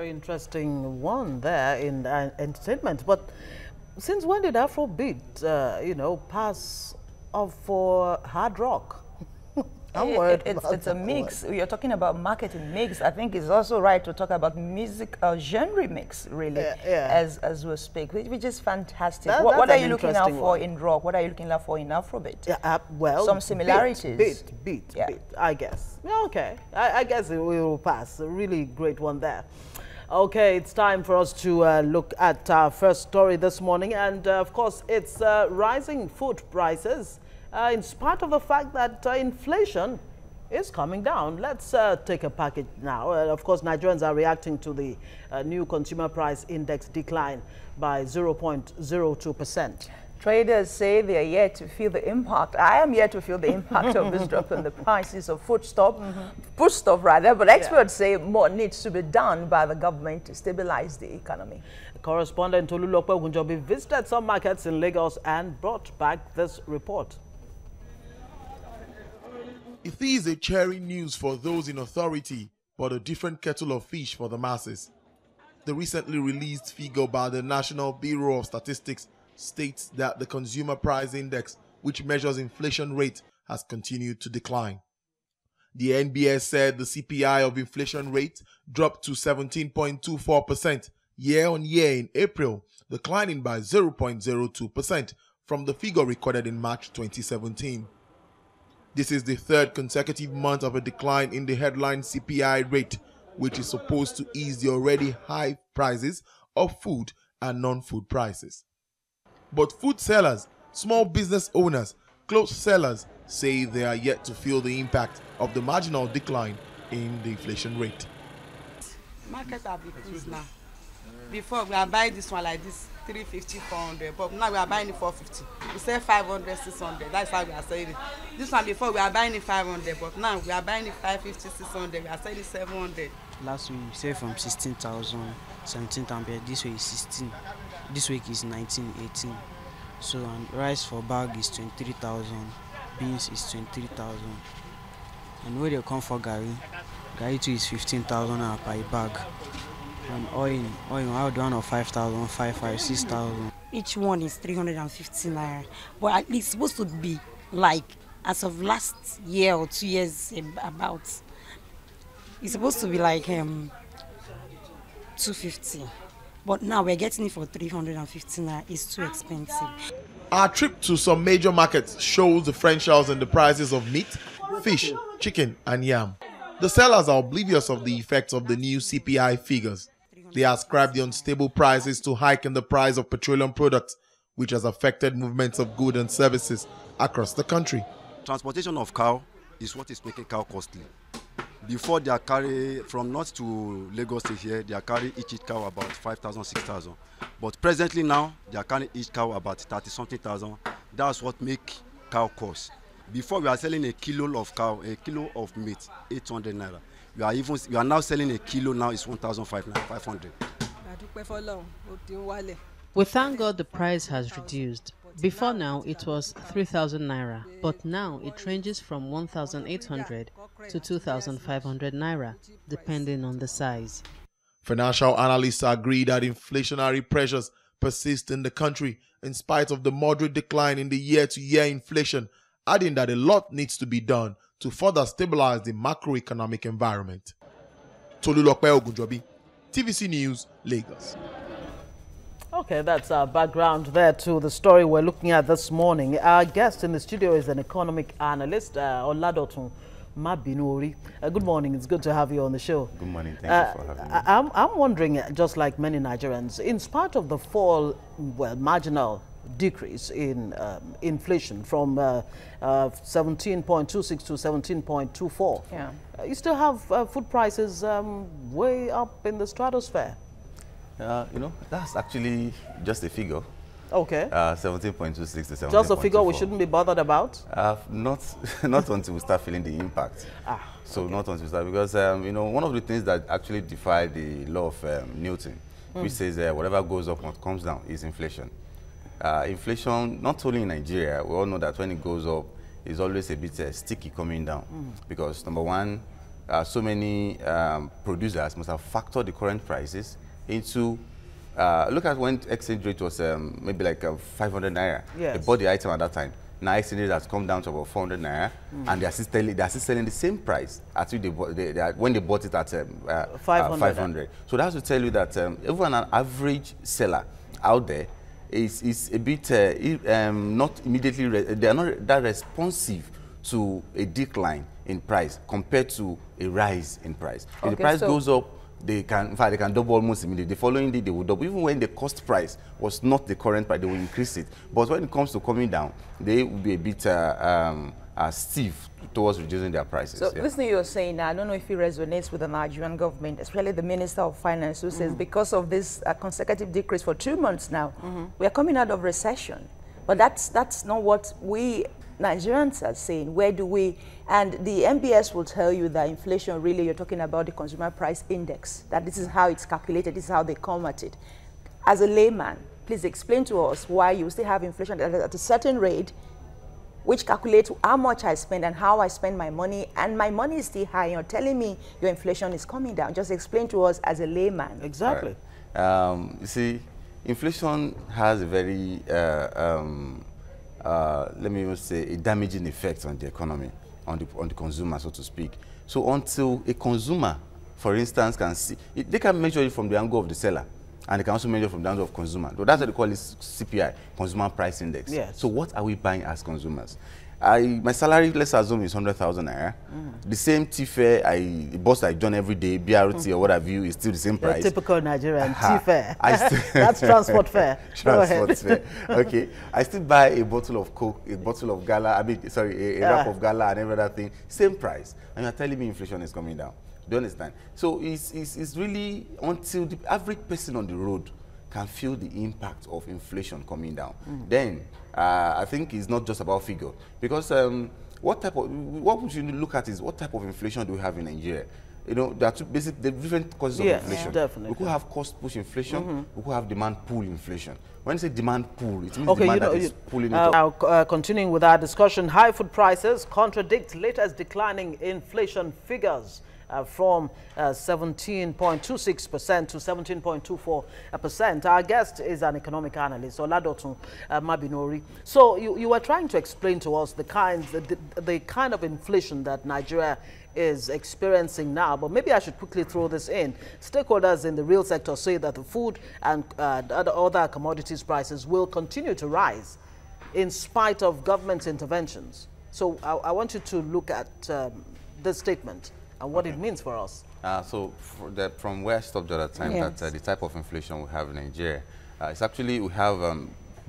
very interesting one there in entertainment. But since when did Afrobeat, pass off for hard rock? I'm worried about it's a mix. You're talking about marketing mix. I think it's also right to talk about music genre mix, really, as we speak, which is fantastic. What are you looking out for in rock? What are you looking out for in Afrobeat? Well, some similarities. Beat, I guess. Yeah, okay. I guess it will pass. A really great one there. Okay, it's time for us to look at our first story this morning. And, of course, it's rising food prices. In spite of the fact that inflation is coming down. Let's take a package now. Of course, Nigerians are reacting to the new consumer price index decline by 0.02%. Traders say they are yet to feel the impact. I am yet to feel the impact of this drop in the prices of foodstuff, but experts say more needs to be done by the government to stabilize the economy. Correspondent Tolulope Ogunjobi visited some markets in Lagos and brought back this report. It is a cheering news for those in authority, but a different kettle of fish for the masses. The recently released figure by the National Bureau of Statistics states that the Consumer Price Index, which measures inflation rate, has continued to decline. The NBS said the CPI of inflation rate dropped to 17.24% year-on-year in April, declining by 0.02% from the figure recorded in March 2017. This is the third consecutive month of a decline in the headline CPI rate, which is supposed to ease the already high prices of food and non-food prices. But food sellers, small business owners, clothes sellers say they are yet to feel the impact of the marginal decline in the inflation rate. Market have increased now. Before we are buying this one like this, 350, 400, but now we are buying it 450. We sell 500, 600. That's how we are selling it. This one before we are buying it 500, but now we are buying it 550, 600. We are selling 700. Last week we sell from 16,000, 17,000. This week is 16. This week is 19, 18. So and rice for bag is 23,000. Beans is 23,000. And where they come for gari too is 15,000 per bag. And oil out one of 5,000, 5,500, 6,000. Each one is 350 naira. But at least supposed to be like as of last year or 2 years about. It's supposed to be like 250. But now we're getting it for 350 naira. It's too expensive. Our trip to some major markets shows differentials in the prices of meat, fish, chicken, and yam. The sellers are oblivious of the effects of the new CPI figures. They ascribe the unstable prices to hike in the price of petroleum products, which has affected movements of goods and services across the country. Transportation of cow is what is making cow costly. Before they are carry from north to Lagos to here, they are carry each cow about 5,000, 6,000. But presently now, they are carrying each cow about 30-something thousand. That's what make cow cost. Before we are selling a kilo of cow, a kilo of meat, 800 naira. We are now selling a kilo now is 1,500. We thank God the price has reduced. Before now it was 3,000 naira, but now it ranges from 1,800 to 2,500 naira, depending on the size. Financial analysts agree that inflationary pressures persist in the country in spite of the moderate decline in the year-to-year inflation, adding that a lot needs to be done to further stabilize the macroeconomic environment. Tolulope Ogunjobi, TVC News, Lagos. Okay, that's our background there to the story we're looking at this morning. Our guest in the studio is an economic analyst, Oladotun Mabinori. Good morning. It's good to have you on the show. Good morning. Thank you for having me. I'm wondering, just like many Nigerians, in spite of the fall, marginal decrease in inflation from 17.26 to 17.24. Yeah. You still have food prices way up in the stratosphere. That's actually just a figure. Okay. 17.26 to 17.24. Just a figure we shouldn't be bothered about? Not until we start feeling the impact. Not until we start, because one of the things that actually defy the law of Newton, which says whatever goes up and comes down, is inflation. Inflation, not only in Nigeria, we all know that when it goes up, it's always a bit sticky coming down. Because number one, so many producers must have factored the current prices into, look at when exchange rate was maybe like 500 naira. Yes. They bought the item at that time. Now exchange rate has come down to about 400 naira, and they're still selling the same price as when they bought it at 500. So that's to tell you that even an average seller out there is a bit not immediately, they are not that responsive to a decline in price compared to a rise in price. If the price goes up, they can, in fact, they can double almost immediately. The following day, they will double. Even when the cost price was not the current price, they will increase it. But when it comes to coming down, they will be a bit stiff towards reducing their prices. So listening to you saying now, I don't know if it resonates with the Nigerian government, especially the Minister of Finance, who says because of this consecutive decrease for 2 months now, we are coming out of recession. But that's not what we Nigerians are saying. Where do we, and the MBS will tell you that inflation, really, you're talking about the consumer price index, that this is how it's calculated, this is how they come at it. As a layman, please explain to us why you still have inflation at a certain rate, which calculates how much I spend and how I spend my money, and my money is still high. You're telling me your inflation is coming down. Just explain to us as a layman. Exactly. You see, inflation has a very let me even say, a damaging effect on the economy, on the consumer, so to speak. So until a consumer, for instance, can see, they can measure it from the angle of the seller, and they can also measure from the angle of consumer. So that's what they call it CPI, Consumer Price Index. Yes. So what are we buying as consumers? My salary, let's assume, is 100,000 naira. The same T-fare the boss I join every day, BRT or what have you, is still the same price. The typical Nigerian T-fare. That's transport fare. Transport fare. Okay. I still buy a bottle of Coke, a bottle of Gala, a wrap of Gala and every other thing. Same price. And you're telling me inflation is coming down. Do you understand? So it's really until the average person on the road can feel the impact of inflation coming down. Then I think it's not just about figure, because what we should look at is what type of inflation do we have in Nigeria. You know, there are the different causes of inflation. Definitely. We could have cost push inflation. We could have demand pull inflation. When you say demand pull, it means demand that is pulling it up. Now, continuing with our discussion, high food prices contradict latest declining inflation figures. From 17.26% to 17.24%. Our guest is an economic analyst, Oladotun Mabinori. So you were trying to explain to us the kind of inflation that Nigeria is experiencing now, but maybe I should quickly throw this in. Stakeholders in the real sector say that the food and other commodities prices will continue to rise in spite of government interventions. So I want you to look at this statement and what it means for us. So from where I stopped the other time, that the type of inflation we have in Nigeria, it's actually, we have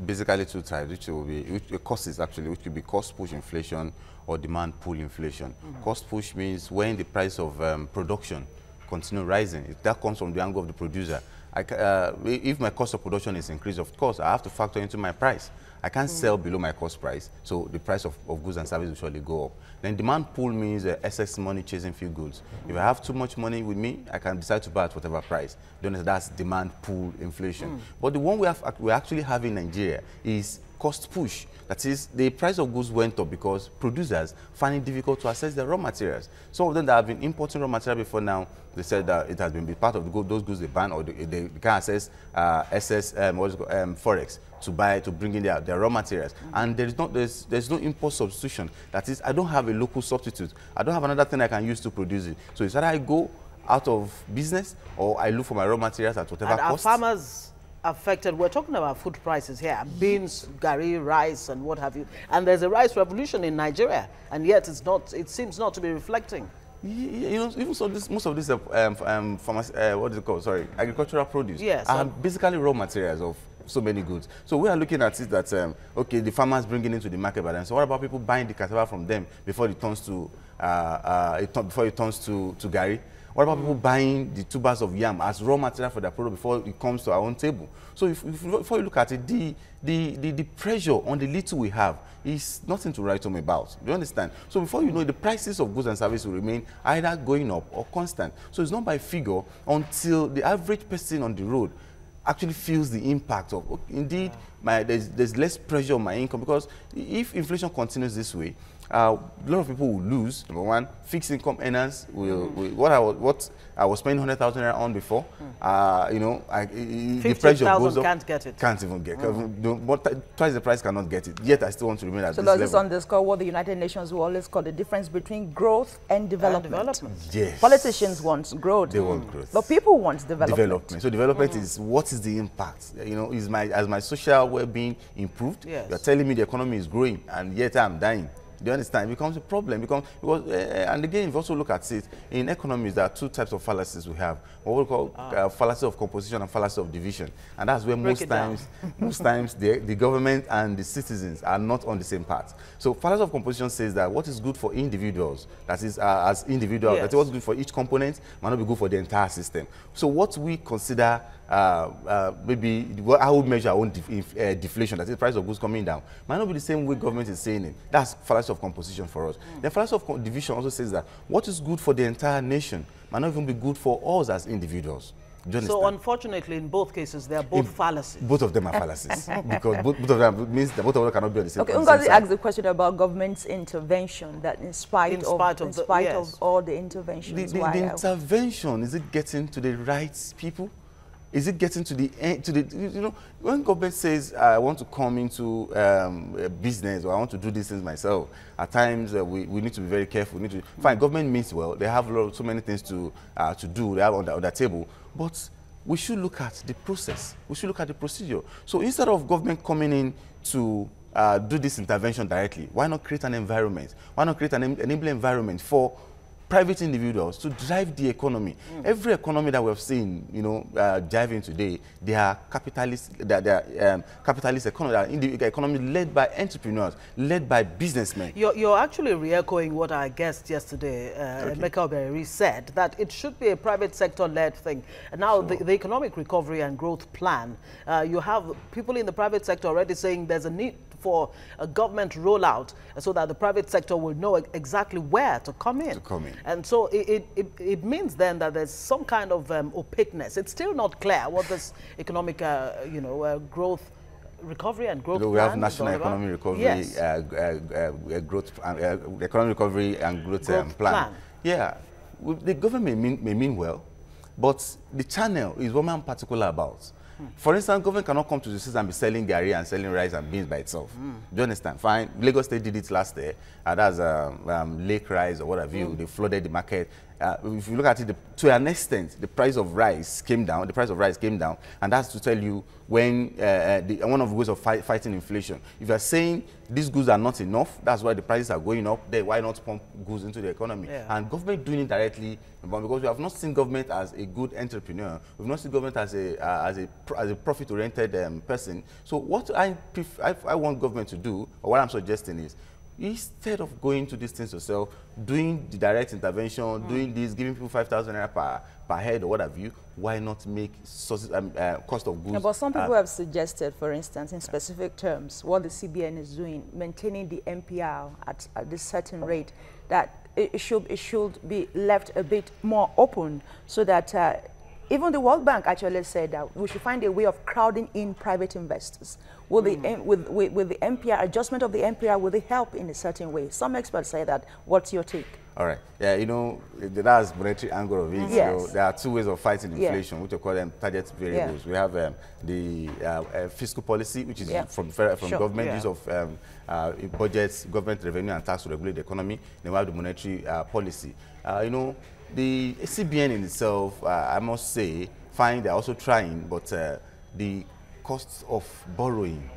basically two types, which will be, causes actually, which could be cost push inflation or demand pull inflation. Cost push means when the price of production continue rising. That comes from the angle of the producer. If my cost of production is increased, of course, I have to factor into my price. I can't sell below my cost price, so the price of goods and services will surely go up. Then demand pull means excess money chasing few goods. If I have too much money with me, I can decide to buy at whatever price. Then that's demand pull inflation. But the one we actually have in Nigeria is cost push. That is, the price of goods went up because producers find it difficult to access their raw materials. Some of them that have been importing raw material before now, they said that it has been part of those goods they ban, or they can't access forex to bring in their raw materials. And there's no import substitution. That is, I don't have a local substitute. I don't have another thing I can use to produce it. So it's either I go out of business or I look for my raw materials at whatever cost. Are farmers affected? We're talking about food prices here, beans, gari, rice, and what have you. And there's a rice revolution in Nigeria, and yet it seems not to be reflecting. You know, even so, most of these agricultural produce are basically raw materials of so many goods. So we are looking at it that okay, the farmers bringing into the market, but then so what about people buying the cassava from them before it turns to gari? What about people buying the tubers of yam as raw material for their product before it comes to our own table? So before you look at it, the pressure on the little we have is nothing to write home about. Do you understand? So before you know, the prices of goods and services will remain either going up or constant. So it's not by figure until the average person on the road actually feels the impact of, indeed, there's less pressure on my income, because if inflation continues this way, a lot of people will lose. Number one, fixed income earners will, what I was spending 100,000 naira on before. You know, the pressure goes up. Can't get it. Can't even get it. Twice the price cannot get it. Yet I still want to remain at so this level. So does this underscore what the United Nations will always call the difference between growth and development? Yes. Politicians want growth. They want growth. But people want development. So development is, what is the impact? You know, as my social well-being improved? Yes. You're telling me the economy is growing and yet I'm dying. Do you understand? It becomes a problem. And again, if you also look at it, in economies, there are two types of fallacies we have. What we call fallacy of composition and fallacy of division. And that's where most times the government and the citizens are not on the same path. So fallacy of composition says that what is good for individuals, that is as individuals, that what's good for each component might not be good for the entire system. So what we consider maybe how we measure our own deflation, that is the price of goods coming down, might not be the same way government is saying it. That's fallacy of composition for us. The fallacy of division also says that what is good for the entire nation might not even be good for us as individuals. So unfortunately, in both cases, they are both fallacies. Both of them are fallacies because both of them means that both of them cannot be on the same. Okay, Ngozi asked the question about government's intervention. That in spite of all the interventions, the intervention, is it getting to the right people? Is it getting to the end? You know, when government says, I want to come into business, or I want to do these things myself, at times we need to be very careful. We need to, fine, government means well. They have so many things to do. They have on the table. But we should look at the process. We should look at the procedure. So instead of government coming in to do this intervention directly, why not create an environment? Why not create an enabling environment for private individuals to drive the economy? Every economy that we've seen, you know, driving today, they are capitalist. They are capitalist economy. The economy led by entrepreneurs, led by businessmen. You're actually re-echoing what our guest yesterday, Emeka Obereri, said, that it should be a private sector-led thing. And now the economic recovery and growth plan, you have people in the private sector already saying there's a need for a government rollout so that the private sector will know exactly where to come in. And so it means then that there's some kind of opaqueness. It's still not clear what this economic, growth, recovery and growth plan. We have national economic recovery, growth, economic recovery and growth plan. Yeah, the government may mean well, but the channel is what I'm particular about. For instance, government cannot come to the city and be selling gari and selling rice and beans by itself. Do you understand? Fine. Lagos State did it last year. That's lake rice or what have you. They flooded the market. If you look at it, to an extent, the price of rice came down. The price of rice came down, and that's to tell you when one of the ways of fighting inflation. If you're saying these goods are not enough, that's why the prices are going up. Then why not pump goods into the economy? And government doing it directly, but because we have not seen government as a good entrepreneur, we've not seen government as a profit-oriented person. So what I want government to do, or what I'm suggesting is, instead of going to these things yourself, doing the direct intervention, doing this, giving people 5,000 naira per head or what have you, why not make sources, cost of goods? But some people have suggested, for instance, in specific terms, what the CBN is doing, maintaining the MPR at this certain rate, that it should be left a bit more open so that even the World Bank actually said that we should find a way of crowding in private investors. Will the MPR, adjustment of the MPR, will it help in a certain way? Some experts say that. What's your take? All right. Yeah, you know, that's monetary angle of it. Yes. So there are two ways of fighting inflation, which we call them target variables. We have the fiscal policy, which is from government, use of budgets, government revenue and tax to regulate the economy. Then we have the monetary policy. You know, the CBN in itself, I must say, fine, they're also trying, but the cost of borrowing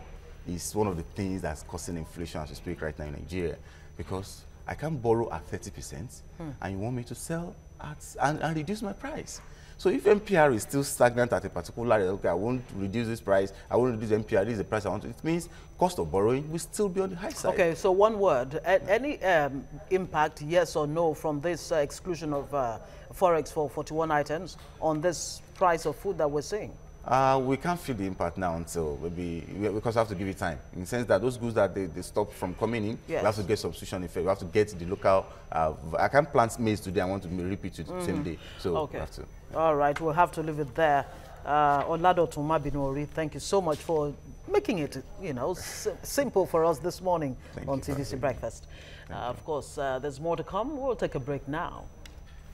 is one of the things that's causing inflation as we speak right now in Nigeria, because I can't borrow at 30% and you want me to sell at and reduce my price. So if MPR is still stagnant at a particular rate, okay, I won't reduce this price, I won't reduce MPR, this is the price I want to, it means cost of borrowing will still be on the high side. Okay, so one word, any impact, yes or no, from this exclusion of Forex for 41 items on this price of food that we're seeing? We can't feel the impact now until maybe, because we have to give it time. In the sense that those goods that they stop from coming in, we have to get substitution effect. We have to get the local, I can't plant maize today, I want to repeat it the same day. So we have to. All right, we'll have to leave it there. Olado Tumabinori, thank you so much for making it, you know, simple for us this morning on Thank you, TVC Breakfast. Of course, there's more to come. We'll take a break now.